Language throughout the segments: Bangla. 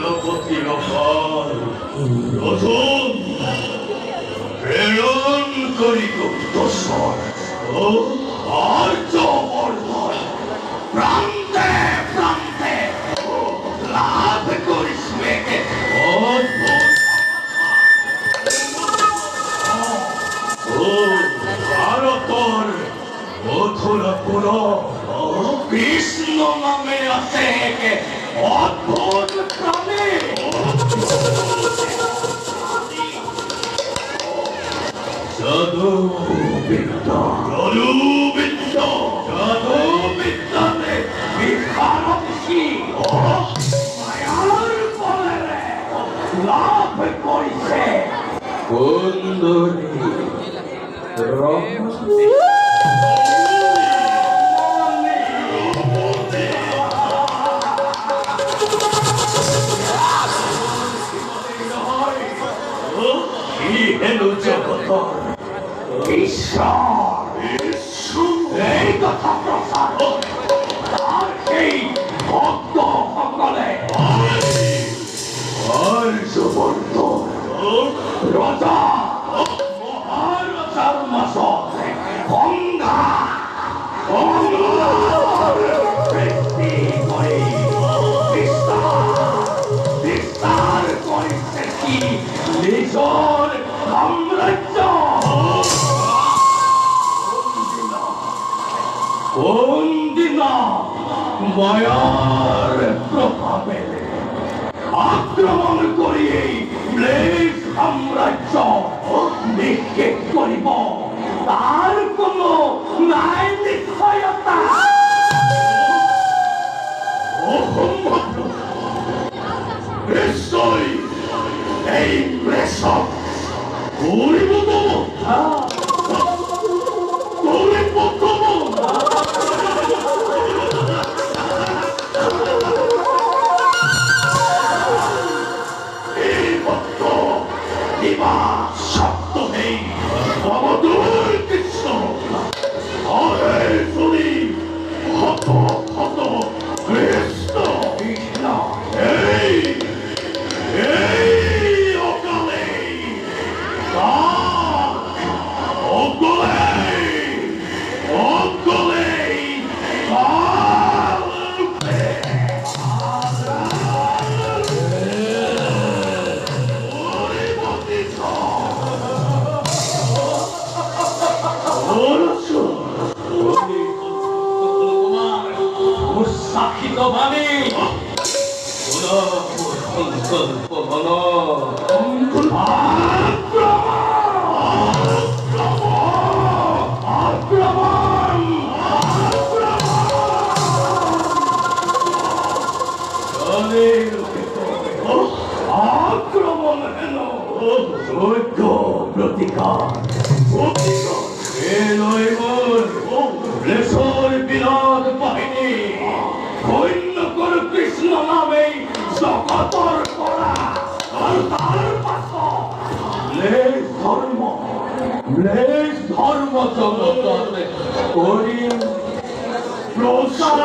সেনাপতি অকাল রতন প্রেরণ করি গুপ্তস্বর ও আর্য বর্ধন প্রান্তে প্রান্তে লাভ করিস মেঘে ভারতর মথুরাপুর কৃষ্ণ নামে আছে একে অদ্ভুত প্রাণী জাদু বিদ্যা জাদু বিদ্যাতে বিখারক্ষী মায়ার বলে লাভ করিছে কুন্দরী এই কথা প্রসার তার সেই ভক্ত সকলে রাজা মহারাজার মাসত গঙ্গা বৃদ্ধি করে বিস্তার করিছে কি নিজর সাম্রাজ্য কোনদিনা মায়ার প্রভাবে আক্রমণ করিয়ে ব্লেজ সাম্রাজ্য নিক্ষেপ করিব তার কোন নাই নিশ্চয়তা নিশ্চয় এই প্রেসক করিব তো শব্দ নেই aboter কৃষ্ণ আরে শুনি হত হত কৃষ্ণ কৃষ্ণ এই অকালে উৎসাহিত বাণী আক্রমণ হেন প্রতিকার বিরাট বাহিনী সৈন্য করে কৃষ্ণ নামে জগতর করা ধর্ম জগতে করি প্রসার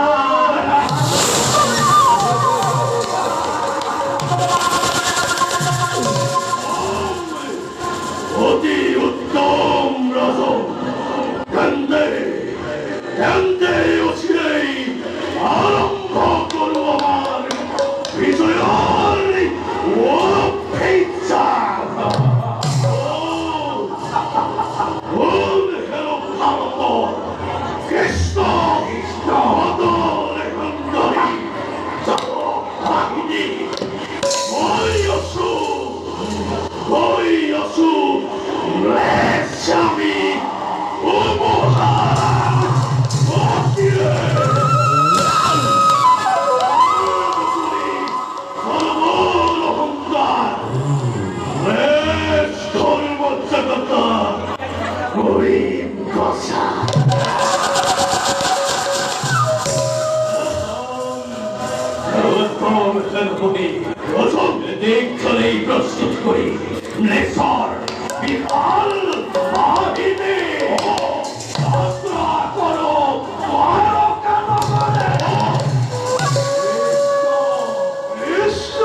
অতি উত্তম রাজন কান্দে অচিরেই আরম্ভ করো আমার বিজয়ার অপেক্ষা ভারত কৃষ্ণ বাহিনী moiso lasciami দেখলেই প্রস্তুত করি নেশর বিহাল বাহিনী যাত্রা করো দ্বারকা নগরে। কৃষ্ণ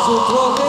যুদ্ধকে